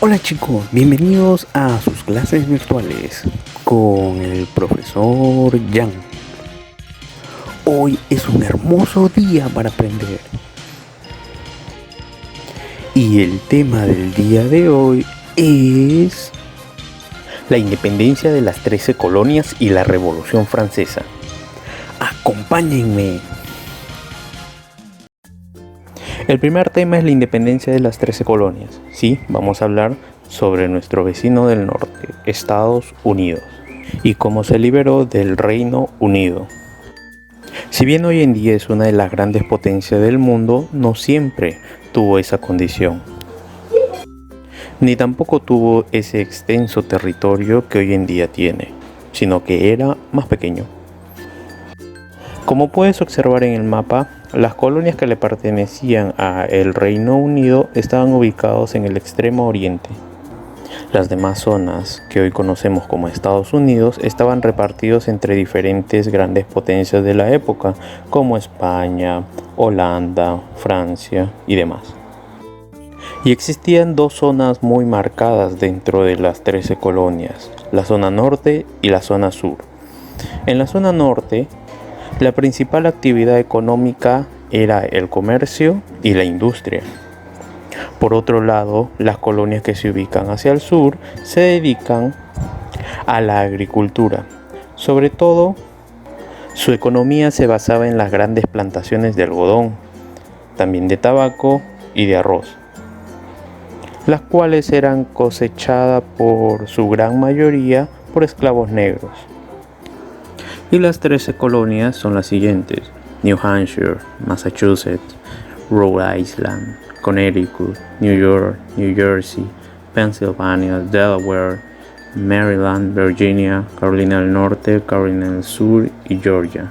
Hola chicos, bienvenidos a sus clases virtuales con el profesor Jan. Hoy es un hermoso día para aprender. Y el tema del día de hoy es la independencia de las 13 colonias y la Revolución Francesa. ¡Acompáñenme! El primer tema es la independencia de las 13 colonias. Sí, vamos a hablar sobre nuestro vecino del norte, Estados Unidos, y cómo se liberó del Reino Unido. Si bien hoy en día es una de las grandes potencias del mundo, no siempre tuvo esa condición, ni tampoco tuvo ese extenso territorio que hoy en día tiene, sino que era más pequeño. Como puedes observar en el mapa, las colonias que le pertenecían al Reino Unido estaban ubicadas en el extremo oriente. Las demás zonas, que hoy conocemos como Estados Unidos, estaban repartidos entre diferentes grandes potencias de la época, como España, Holanda, Francia y demás. Y existían dos zonas muy marcadas dentro de las 13 colonias, la zona norte y la zona sur. En la zona norte, la principal actividad económica era el comercio y la industria. Por otro lado, las colonias que se ubican hacia el sur se dedican a la agricultura. Sobre todo, su economía se basaba en las grandes plantaciones de algodón, también de tabaco y de arroz, las cuales eran cosechadas por su gran mayoría por esclavos negros. Y las 13 colonias son las siguientes: New Hampshire, Massachusetts, Rhode Island, Connecticut, New York, New Jersey, Pennsylvania, Delaware, Maryland, Virginia, Carolina del Norte, Carolina del Sur y Georgia.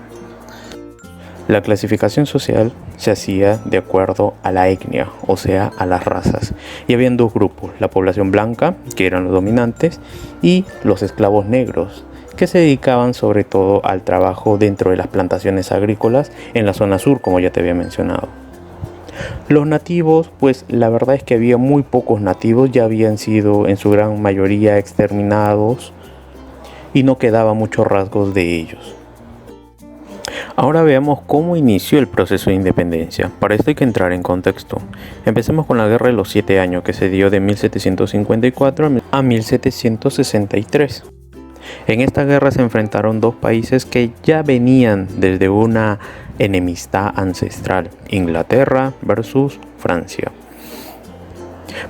La clasificación social se hacía de acuerdo a la etnia, o sea, a las razas. Y habían dos grupos: la población blanca, que eran los dominantes, y los esclavos negros, que se dedicaban sobre todo al trabajo dentro de las plantaciones agrícolas en la zona sur, como ya te había mencionado. Los nativos, pues la verdad es que había muy pocos nativos, ya habían sido en su gran mayoría exterminados y no quedaban muchos rasgos de ellos. Ahora veamos cómo inició el proceso de independencia. Para esto hay que entrar en contexto. Empecemos con la Guerra de los 7 años, que se dio de 1754 a 1763. En esta guerra se enfrentaron dos países que ya venían desde una enemistad ancestral: Inglaterra versus Francia.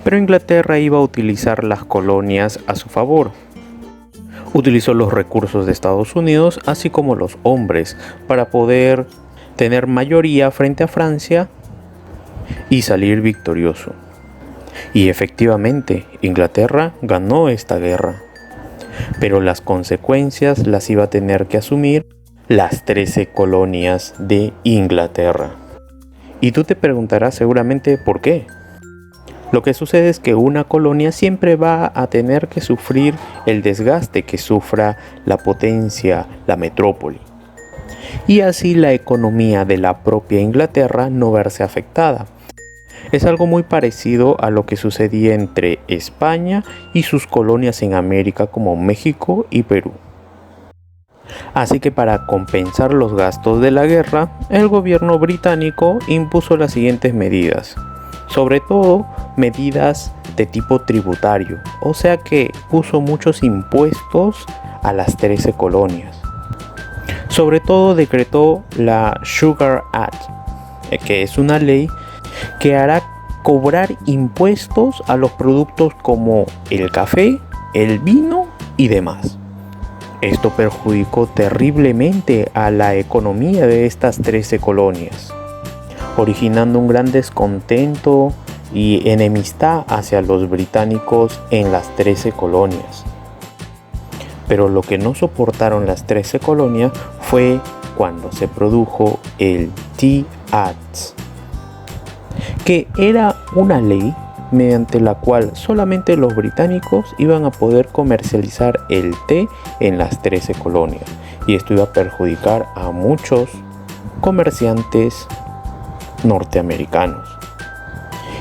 Pero Inglaterra iba a utilizar las colonias a su favor. Utilizó los recursos de Estados Unidos, así como los hombres, para poder tener mayoría frente a Francia y salir victorioso. Y efectivamente, Inglaterra ganó esta guerra. Pero las consecuencias las iba a tener que asumir las 13 colonias de Inglaterra. Y tú te preguntarás seguramente por qué. Lo que sucede es que una colonia siempre va a tener que sufrir el desgaste que sufra la potencia, la metrópoli. Y así la economía de la propia Inglaterra no verse afectada. Es algo muy parecido a lo que sucedía entre España y sus colonias en América, como México y Perú. Así que para compensar los gastos de la guerra, el gobierno británico impuso las siguientes medidas. Sobre todo, medidas de tipo tributario, o sea que puso muchos impuestos a las 13 colonias. Sobre todo decretó la Sugar Act, que es una ley que hará cobrar impuestos a los productos como el café, el vino y demás. Esto perjudicó terriblemente a la economía de estas 13 colonias, originando un gran descontento y enemistad hacia los británicos en las 13 colonias. Pero lo que no soportaron las 13 colonias fue cuando se produjo el Tea Act, que era una ley mediante la cual solamente los británicos iban a poder comercializar el té en las 13 colonias, y esto iba a perjudicar a muchos comerciantes norteamericanos.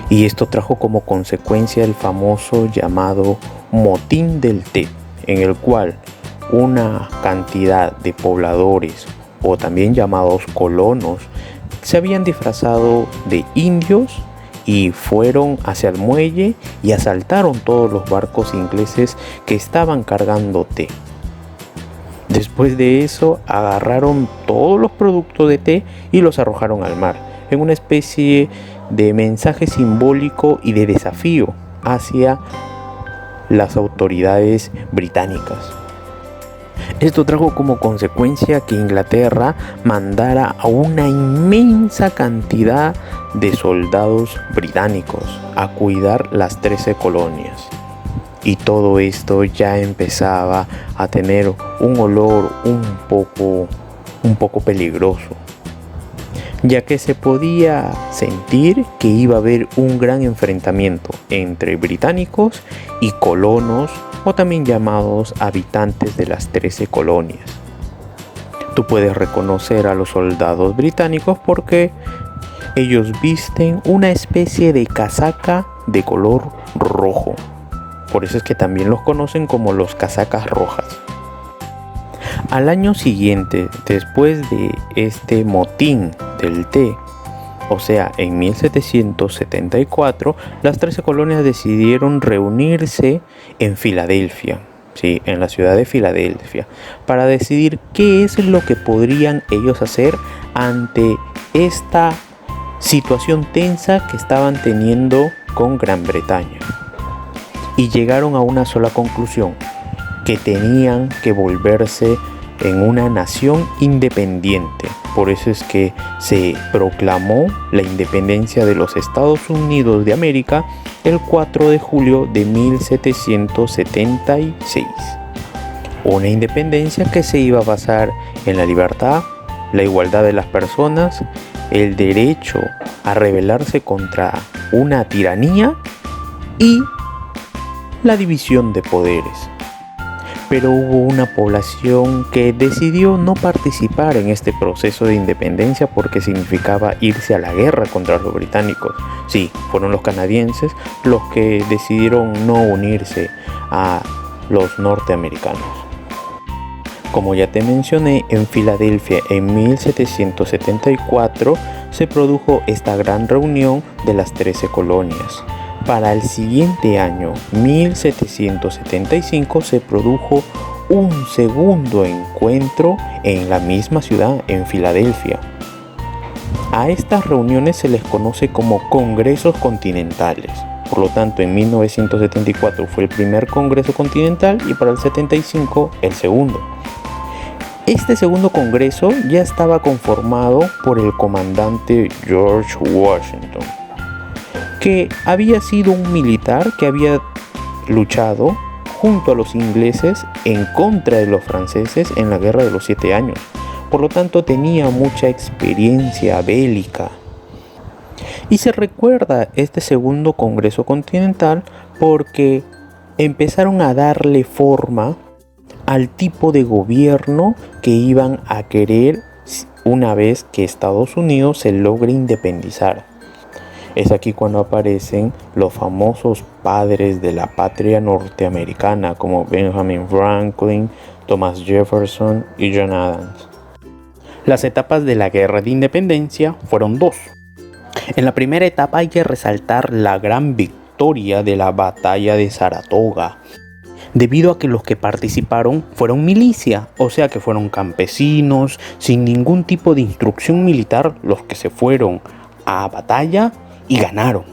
Y esto trajo como consecuencia el famoso llamado Motín del Té, en el cual una cantidad de pobladores, o también llamados colonos, se habían disfrazado de indios y fueron hacia el muelle y asaltaron todos los barcos ingleses que estaban cargando té. Después de eso, agarraron todos los productos de té y los arrojaron al mar, en una especie de mensaje simbólico y de desafío hacia las autoridades británicas. Esto trajo como consecuencia que Inglaterra mandara a una inmensa cantidad de soldados británicos a cuidar las 13 colonias. Y todo esto ya empezaba a tener un olor un poco peligroso, ya que se podía sentir que iba a haber un gran enfrentamiento entre británicos y colonos, o también llamados habitantes de las 13 colonias. Tú puedes reconocer a los soldados británicos porque ellos visten una especie de casaca de color rojo. Por eso es que también los conocen como los casacas rojas. Al año siguiente, después de este motín del té, o sea, en 1774, las 13 colonias decidieron reunirse en Filadelfia, ¿sí? En la ciudad de Filadelfia, para decidir qué es lo que podrían ellos hacer ante esta situación tensa que estaban teniendo con Gran Bretaña. Y llegaron a una sola conclusión, que tenían que volverse en una nación independiente. Por eso es que se proclamó la independencia de los Estados Unidos de América el 4 de julio de 1776. Una independencia que se iba a basar en la libertad, la igualdad de las personas, el derecho a rebelarse contra una tiranía y la división de poderes. Pero hubo una población que decidió no participar en este proceso de independencia porque significaba irse a la guerra contra los británicos. Sí, fueron los canadienses los que decidieron no unirse a los norteamericanos. Como ya te mencioné, en Filadelfia en 1774 se produjo esta gran reunión de las 13 colonias. Para el siguiente año, 1775, se produjo un segundo encuentro en la misma ciudad, en Filadelfia. A estas reuniones se les conoce como congresos continentales. Por lo tanto, en 1974 fue el primer congreso continental y para el 75 el segundo. Este segundo congreso ya estaba conformado por el comandante George Washington, que había sido un militar que había luchado junto a los ingleses en contra de los franceses en la Guerra de los 7 años. Por lo tanto, tenía mucha experiencia bélica. Y se recuerda este segundo Congreso Continental porque empezaron a darle forma al tipo de gobierno que iban a querer una vez que Estados Unidos se logre independizar. Es aquí cuando aparecen los famosos padres de la patria norteamericana como Benjamin Franklin, Thomas Jefferson y John Adams. Las etapas de la Guerra de Independencia fueron dos. En la primera etapa hay que resaltar la gran victoria de la Batalla de Saratoga, debido a que los que participaron fueron milicia, o sea que fueron campesinos sin ningún tipo de instrucción militar los que se fueron a batalla y ganaron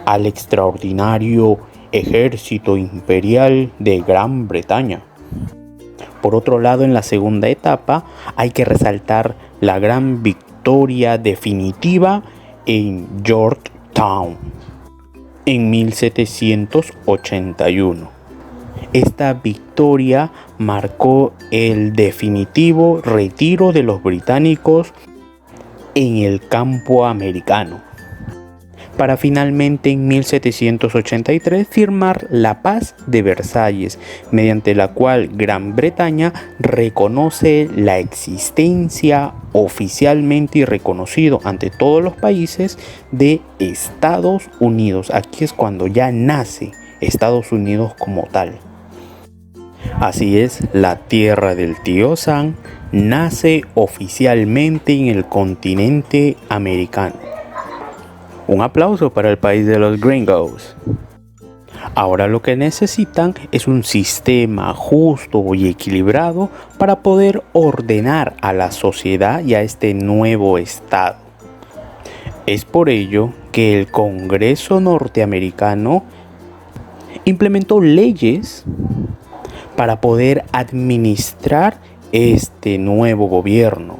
al extraordinario ejército imperial de Gran Bretaña. Por otro lado, en la segunda etapa hay que resaltar la gran victoria definitiva en Yorktown en 1781. Esta victoria marcó el definitivo retiro de los británicos en el campo americano. para finalmente en 1783 firmar la Paz de Versalles, mediante la cual Gran Bretaña reconoce la existencia oficialmente y reconocido ante todos los países de Estados Unidos. Aquí es cuando ya nace Estados Unidos como tal. Así es, la tierra del tío Sam nace oficialmente en el continente americano. Un aplauso para el país de los gringos. Ahora lo que necesitan es un sistema justo y equilibrado para poder ordenar a la sociedad y a este nuevo estado. Es por ello que el Congreso norteamericano implementó leyes para poder administrar este nuevo gobierno,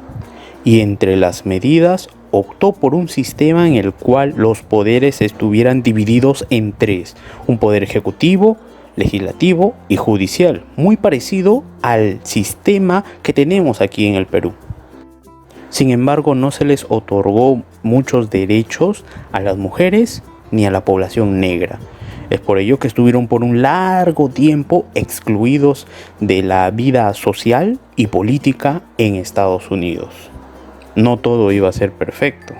y entre las medidas optó por un sistema en el cual los poderes estuvieran divididos en tres: un poder ejecutivo, legislativo y judicial, muy parecido al sistema que tenemos aquí en el Perú. Sin embargo, no se les otorgó muchos derechos a las mujeres ni a la población negra. Es por ello que estuvieron por un largo tiempo excluidos de la vida social y política en Estados Unidos. No todo iba a ser perfecto.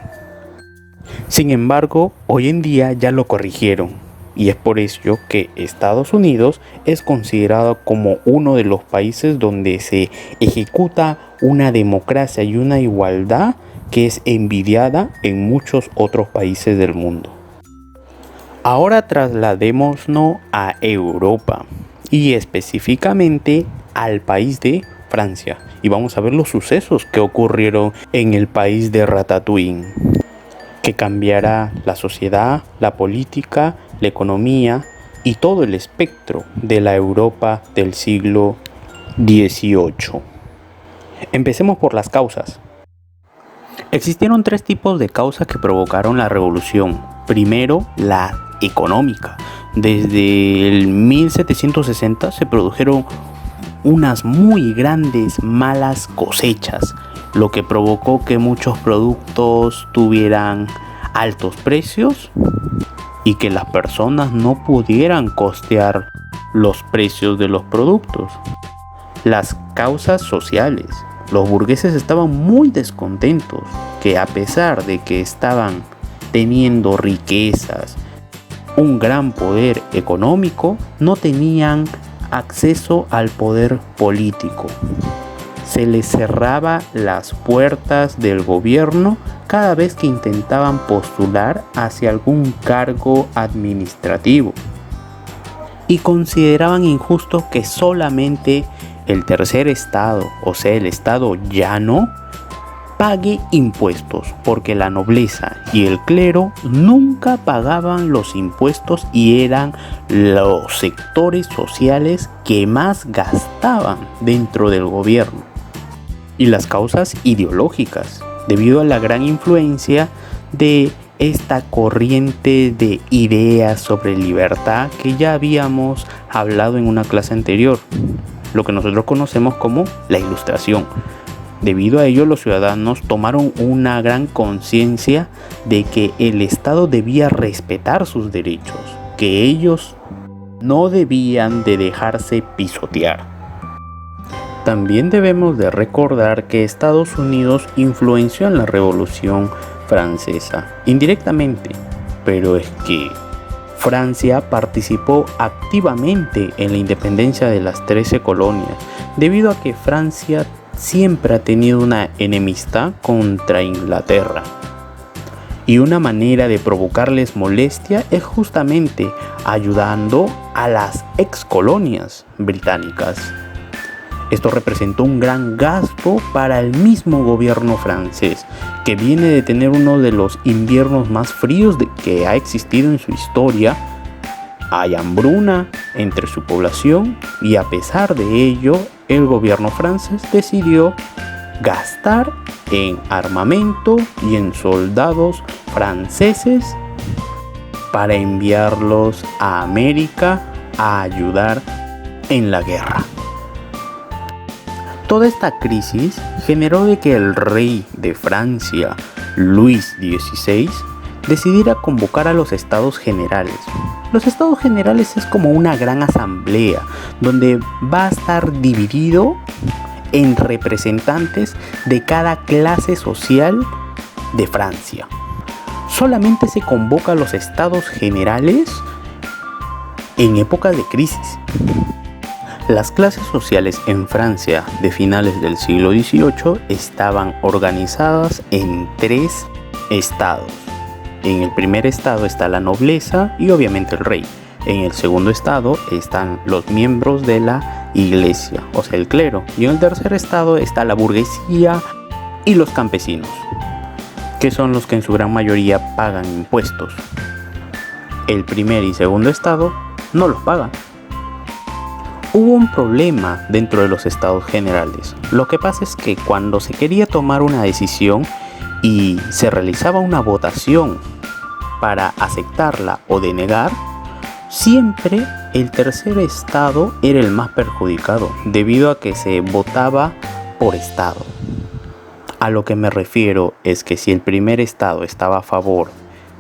Sin embargo, hoy en día ya lo corrigieron, y es por ello que Estados Unidos es considerado como uno de los países donde se ejecuta una democracia y una igualdad que es envidiada en muchos otros países del mundo. Ahora trasladémonos a Europa y específicamente al país de Francia, y vamos a ver los sucesos que ocurrieron en el país de Ratatouille, que cambiará la sociedad, la política, la economía y todo el espectro de la Europa del siglo XVIII. Empecemos por las causas. Existieron tres tipos de causas que provocaron la revolución. Primero, la económica. Desde el 1760 se produjeron unas muy grandes malas cosechas, lo que provocó que muchos productos tuvieran altos precios y que las personas no pudieran costear los precios de los productos. Las causas sociales. Los burgueses estaban muy descontentos, que a pesar de que estaban teniendo riquezas, un gran poder económico, no tenían acceso al poder político. Se les cerraba las puertas del gobierno cada vez que intentaban postular hacia algún cargo administrativo, y consideraban injusto que solamente el tercer estado, o sea el estado llano, pague impuestos, porque la nobleza y el clero nunca pagaban los impuestos y eran los sectores sociales que más gastaban dentro del gobierno. Y las causas ideológicas, debido a la gran influencia de esta corriente de ideas sobre libertad que ya habíamos hablado en una clase anterior, lo que nosotros conocemos como la Ilustración. Debido a ello, los ciudadanos tomaron una gran conciencia de que el Estado debía respetar sus derechos, que ellos no debían de dejarse pisotear. También debemos de recordar que Estados Unidos influenció en la Revolución Francesa, indirectamente, pero es que Francia participó activamente en la independencia de las 13 colonias, debido a que Francia siempre ha tenido una enemistad contra Inglaterra. Y una manera de provocarles molestia es justamente ayudando a las excolonias británicas. Esto representó un gran gasto para el mismo gobierno francés, que viene de tener uno de los inviernos más fríos que ha existido en su historia. Hay hambruna entre su población, y a pesar de ello, el gobierno francés decidió gastar en armamento y en soldados franceses para enviarlos a América a ayudar en la guerra. Toda esta crisis generó de que el rey de Francia, Luis XVI, decidiera convocar a los Estados Generales. Los Estados Generales es como una gran asamblea donde va a estar dividido en representantes de cada clase social de Francia. Solamente se convoca a los Estados Generales en épocas de crisis. Las clases sociales en Francia de finales del siglo XVIII estaban organizadas en 3 estados. En el primer estado está la nobleza y obviamente el rey. En el segundo estado están los miembros de la iglesia, o sea, el clero. Y en el tercer estado está la burguesía y los campesinos, que son los que en su gran mayoría pagan impuestos. El primer y segundo estado no los pagan. Hubo un problema dentro de los Estados Generales. Lo que pasa es que cuando se quería tomar una decisión y se realizaba una votación para aceptarla o denegar, siempre el tercer estado era el más perjudicado, debido a que se votaba por estado. A lo que me refiero es que si el primer estado estaba a favor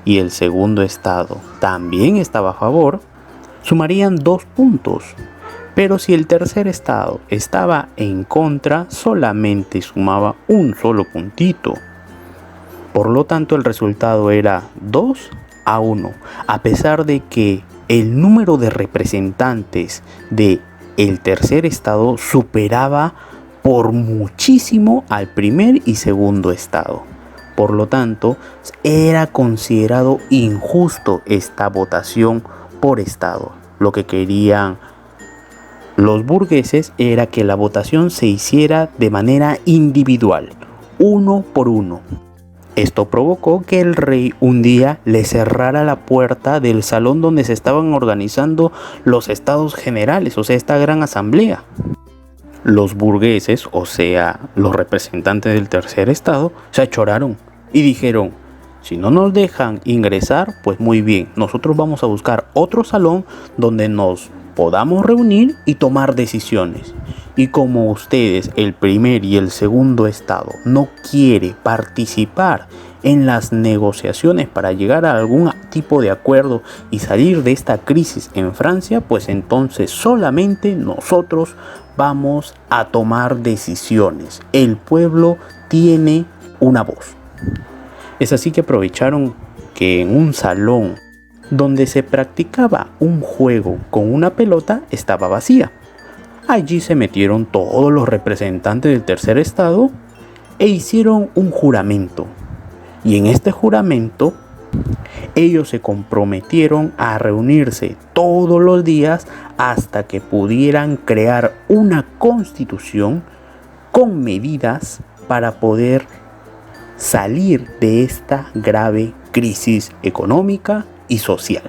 y el segundo estado también estaba a favor, sumarían 2 puntos. Pero si el tercer estado estaba en contra, solamente sumaba un solo puntito. Por lo tanto, el resultado era 2-1, a pesar de que el número de representantes del tercer estado superaba por muchísimo al primer y segundo estado. Por lo tanto, era considerado injusto esta votación por estado. Lo que querían los burgueses era que la votación se hiciera de manera individual, 1 por 1. Esto provocó que el rey un día le cerrara la puerta del salón donde se estaban organizando los Estados Generales, o sea, esta gran asamblea. Los burgueses, o sea, los representantes del tercer estado, se achoraron y dijeron: si no nos dejan ingresar, pues muy bien, nosotros vamos a buscar otro salón donde nos podamos reunir y tomar decisiones. Y como ustedes, el primer y el segundo estado, no quiere participar en las negociaciones para llegar a algún tipo de acuerdo y salir de esta crisis en Francia, pues entonces solamente nosotros vamos a tomar decisiones. El pueblo tiene una voz. Es así que aprovecharon que en un salón donde se practicaba un juego con una pelota estaba vacía. Allí se metieron todos los representantes del tercer estado e hicieron un juramento. Y en este juramento ellos se comprometieron a reunirse todos los días hasta que pudieran crear una constitución con medidas para poder salir de esta grave crisis económica y social.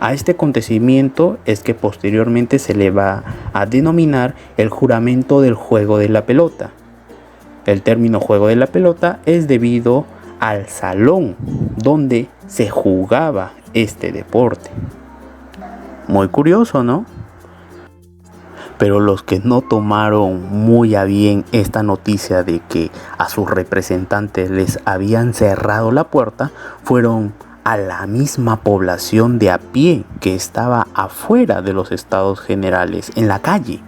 A este acontecimiento es que posteriormente se le va a denominar el juramento del juego de la pelota. El término juego de la pelota es debido al salón donde se jugaba este deporte. Muy curioso, ¿no? Pero los que no tomaron muy a bien esta noticia de que a sus representantes les habían cerrado la puerta fueron a la misma población de a pie que estaba afuera de los Estados Generales, en la calle.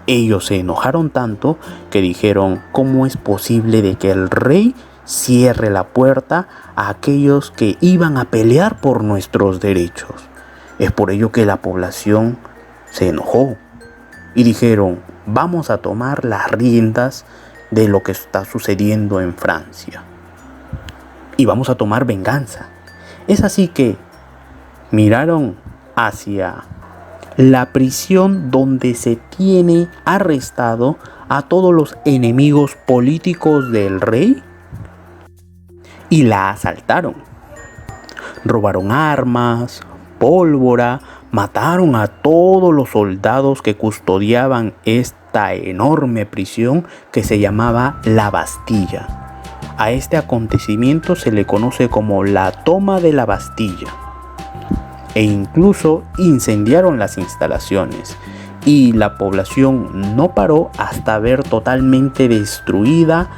Ellos se enojaron tanto que dijeron: ¿cómo es posible de que el rey cierre la puerta a aquellos que iban a pelear por nuestros derechos? Es por ello que la población se enojó y dijeron: vamos a tomar las riendas de lo que está sucediendo en Francia y vamos a tomar venganza. Es así que miraron hacia la prisión donde se tiene arrestado a todos los enemigos políticos del rey y la asaltaron. Robaron armas, pólvora, mataron a todos los soldados que custodiaban esta enorme prisión que se llamaba la Bastilla. A este acontecimiento se le conoce como la toma de la Bastilla. E incluso incendiaron las instalaciones y la población no paró hasta ver totalmente destruida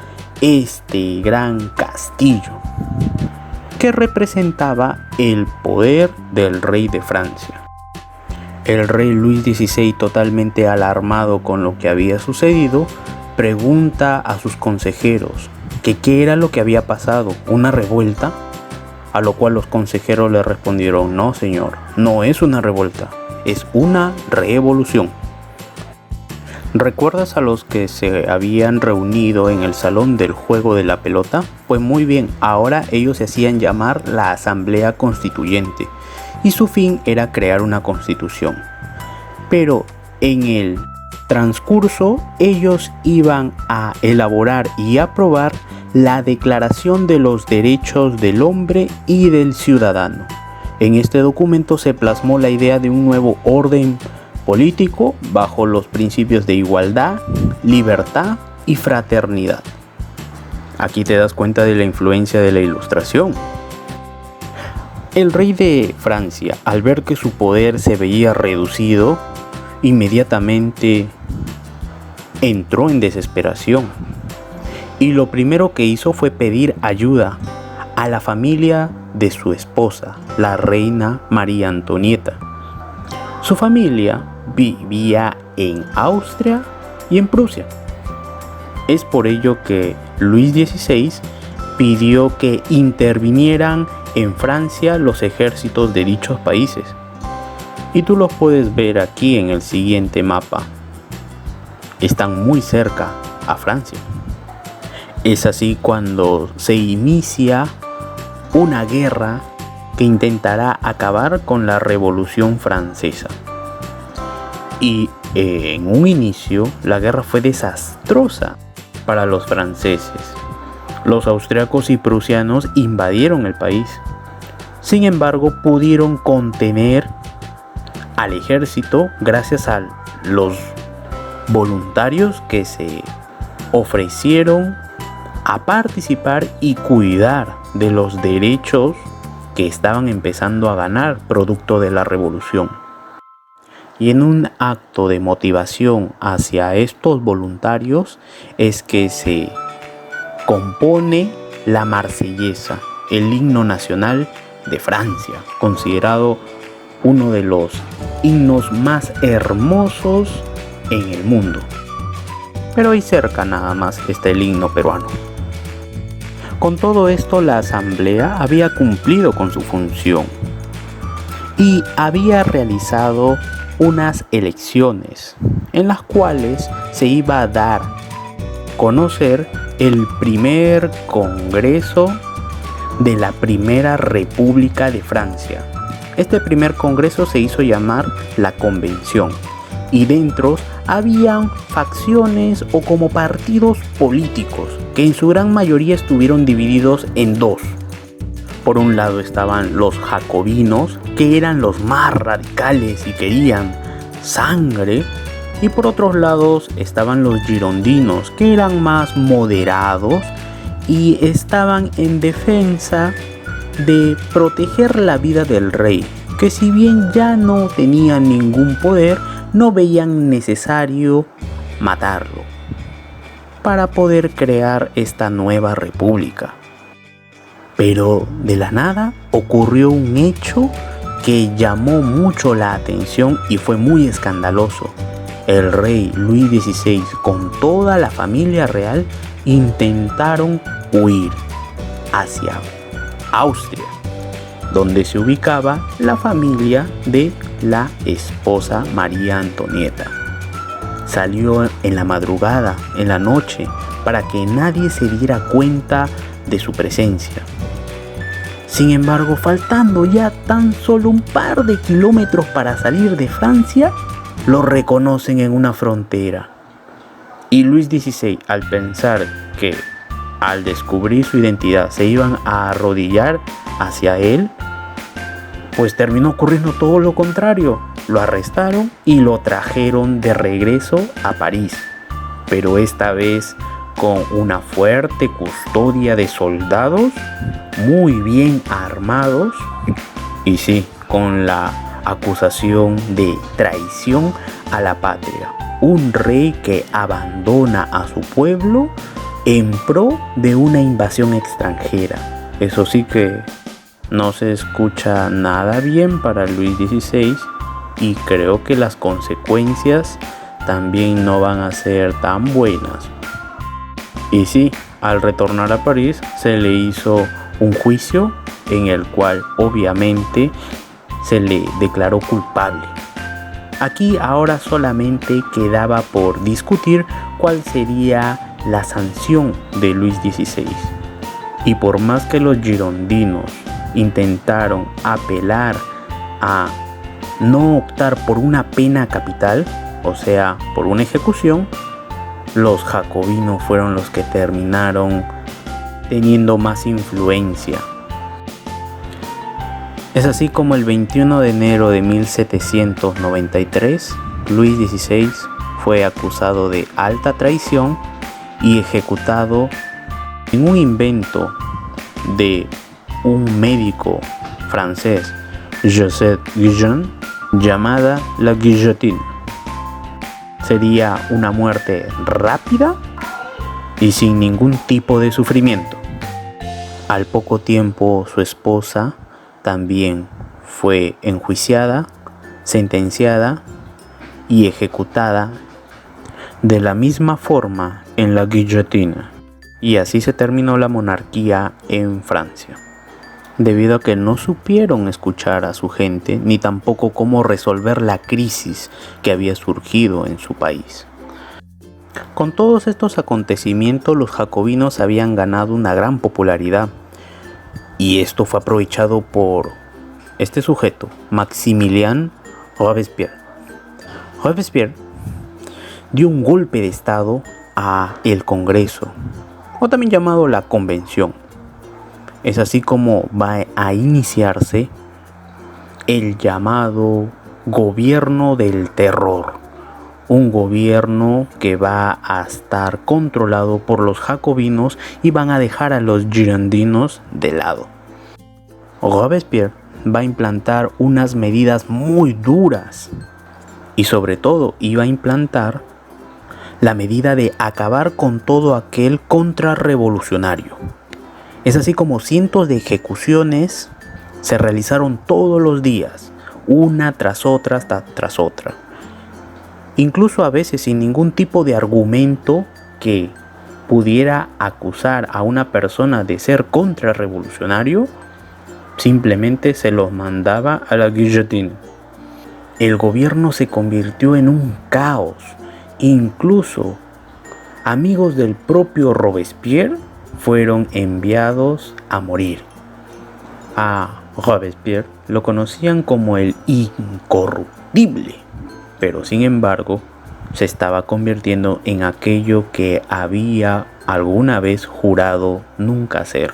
este gran castillo. que representaba el poder del rey de Francia. El rey Luis XVI, totalmente alarmado con lo que había sucedido, pregunta a sus consejeros que qué era lo que había pasado, ¿una revuelta? A lo cual los consejeros le respondieron: no, señor, no es una revuelta, es una revolución. ¿Recuerdas a los que se habían reunido en el salón del juego de la pelota? Pues muy bien, ahora ellos se hacían llamar la Asamblea Constituyente y su fin era crear una constitución. Pero en el transcurso ellos iban a elaborar y aprobar la Declaración de los Derechos del Hombre y del Ciudadano. En este documento se plasmó la idea de un nuevo orden político bajo los principios de igualdad, libertad y fraternidad. Aquí te das cuenta de la influencia de la Ilustración. El rey de Francia, al ver que su poder se veía reducido, inmediatamente entró en desesperación. Y lo primero que hizo fue pedir ayuda a la familia de su esposa, la reina María Antonieta. Su familia vivía en Austria y en Prusia. Es por ello que Luis XVI pidió que intervinieran en Francia los ejércitos de dichos países. Y tú los puedes ver aquí en el siguiente mapa. Están muy cerca a Francia. Es así cuando se inicia una guerra que intentará acabar con la Revolución Francesa. Y en un inicio la guerra fue desastrosa para los franceses. Los austriacos y prusianos invadieron el país. Sin embargo, pudieron contener al ejército gracias a los voluntarios que se ofrecieron a participar y cuidar de los derechos que estaban empezando a ganar producto de la revolución. Y en un acto de motivación hacia estos voluntarios es que se compone la Marsellesa, el himno nacional de Francia, considerado uno de los himnos más hermosos en el mundo. Pero ahí cerca nada más está el himno peruano. Con todo esto, la asamblea había cumplido con su función y había realizado unas elecciones en las cuales se iba a dar a conocer el primer congreso de la Primera República de Francia. Este primer congreso se hizo llamar la Convención y dentro habían facciones o como partidos políticos que en su gran mayoría estuvieron divididos en dos. Por un lado estaban los jacobinos, que eran los más radicales y querían sangre, y por otros lados estaban los girondinos, que eran más moderados y estaban en defensa de proteger la vida del rey, que si bien ya no tenía ningún poder, no veían necesario matarlo para poder crear esta nueva república. Pero de la nada ocurrió un hecho que llamó mucho la atención y fue muy escandaloso. El rey Luis XVI con toda la familia real intentaron huir hacia Austria, donde se ubicaba la familia de la esposa María Antonieta. Salió en la madrugada, en la noche, para que nadie se diera cuenta de su presencia. Sin embargo, faltando ya tan solo un par de kilómetros para salir de Francia, lo reconocen en una frontera. Y Luis XVI, al pensar que al descubrir su identidad se iban a arrodillar hacia él, pues terminó ocurriendo todo lo contrario. Lo arrestaron y lo trajeron de regreso a París, pero esta vez con una fuerte custodia de soldados muy bien armados y sí, con la acusación de traición a la patria. Un rey que abandona a su pueblo en pro de una invasión extranjera. Eso sí que no se escucha nada bien para Luis XVI y creo que las consecuencias también no van a ser tan buenas. Y sí, al retornar a París se le hizo un juicio en el cual obviamente se le declaró culpable. Aquí ahora solamente quedaba por discutir cuál sería la sanción de Luis XVI. Y por más que los girondinos intentaron apelar a no optar por una pena capital, o sea, por una ejecución, los jacobinos fueron los que terminaron teniendo más influencia. Es así como el 21 de enero de 1793, Luis XVI fue acusado de alta traición y ejecutado en un invento de un médico francés, Joseph Guillen, llamada la guillotine. Sería una muerte rápida y sin ningún tipo de sufrimiento. Al poco tiempo, su esposa también fue enjuiciada, sentenciada y ejecutada de la misma forma en la guillotina. Y así se terminó la monarquía en Francia, debido a que no supieron escuchar a su gente ni tampoco cómo resolver la crisis que había surgido en su país. Con todos estos acontecimientos, los jacobinos habían ganado una gran popularidad, y esto fue aprovechado por este sujeto, Maximilien Robespierre. Robespierre dio un golpe de estado a el Congreso, o también llamado la Convención. Es así como va a iniciarse el llamado Gobierno del Terror, un gobierno que va a estar controlado por los jacobinos y van a dejar a los girondinos de lado. Robespierre va a implantar unas medidas muy duras y sobre todo iba a implantar la medida de acabar con todo aquel contrarrevolucionario. Es así como cientos de ejecuciones se realizaron todos los días, una tras otra, tras otra. Incluso a veces sin ningún tipo de argumento que pudiera acusar a una persona de ser contrarrevolucionario, simplemente se los mandaba a la guillotina. El gobierno se convirtió en un caos. Incluso amigos del propio Robespierre fueron enviados a morir. A Robespierre lo conocían como el incorruptible, pero sin embargo se estaba convirtiendo en aquello que había alguna vez jurado nunca ser.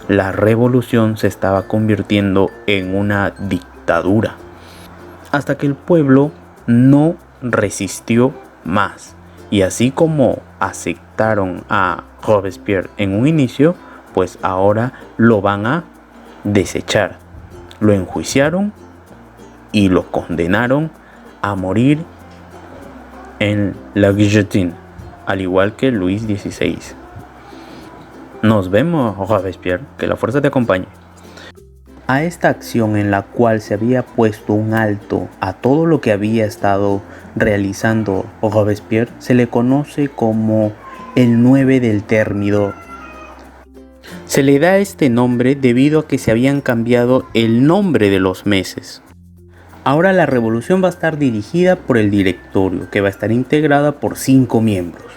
La revolución se estaba convirtiendo en una dictadura, hasta que el pueblo no resistió más. Y así como aceptaron a Robespierre en un inicio, pues ahora lo van a desechar. Lo enjuiciaron y lo condenaron a morir en la guillotine, al igual que Luis XVI. Nos vemos, Robespierre, que la fuerza te acompañe. A esta acción en la cual se había puesto un alto a todo lo que había estado realizando Robespierre se le conoce como el 9 del Thermidor. Se le da este nombre debido a que se habían cambiado el nombre de los meses. Ahora la revolución va a estar dirigida por el directorio, que va a estar integrada por 5 miembros.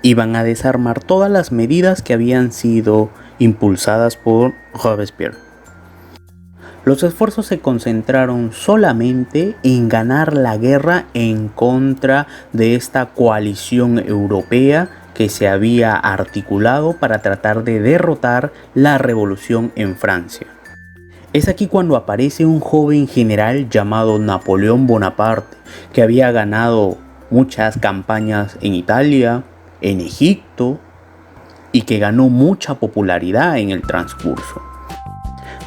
Y van a desarmar todas las medidas que habían sido impulsadas por Robespierre. Los esfuerzos se concentraron solamente en ganar la guerra en contra de esta coalición europea que se había articulado para tratar de derrotar la revolución en Francia. Es aquí cuando aparece un joven general llamado Napoleón Bonaparte, que había ganado muchas campañas en Italia, en Egipto, y que ganó mucha popularidad en el transcurso.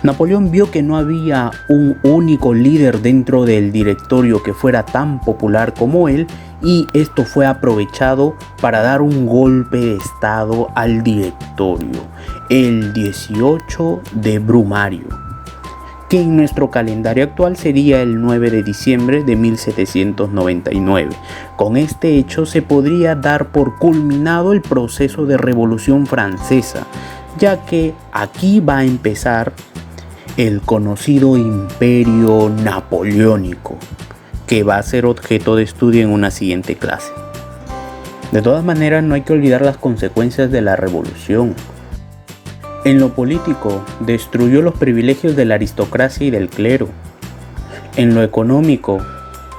Napoleón vio que no había un único líder dentro del directorio que fuera tan popular como él, y esto fue aprovechado para dar un golpe de estado al directorio. el 18 de Brumario, que en nuestro calendario actual sería el 9 de diciembre de 1799. Con este hecho se podría dar por culminado el proceso de Revolución Francesa, ya que aquí va a empezar el conocido Imperio Napoleónico, que va a ser objeto de estudio en una siguiente clase. De todas maneras, no hay que olvidar las consecuencias de la revolución. En lo político, destruyó los privilegios de la aristocracia y del clero. En lo económico,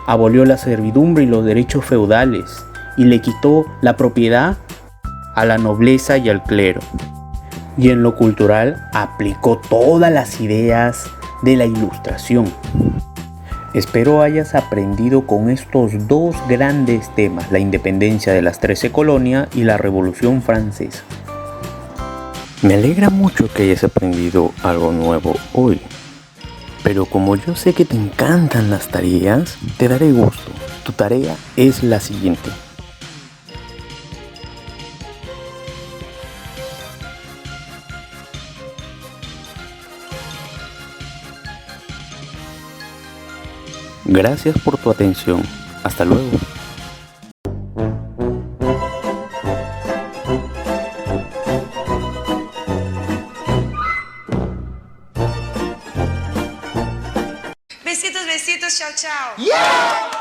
abolió la servidumbre y los derechos feudales y le quitó la propiedad a la nobleza y al clero. Y en lo cultural, aplicó todas las ideas de la Ilustración. Espero hayas aprendido con estos dos grandes temas, la independencia de las 13 colonias y la Revolución Francesa. Me alegra mucho que hayas aprendido algo nuevo hoy. Pero como yo sé que te encantan las tareas, te daré gusto. Tu tarea es la siguiente. Gracias por tu atención. Hasta luego. Besitos, besitos, chao, chao. Yeah!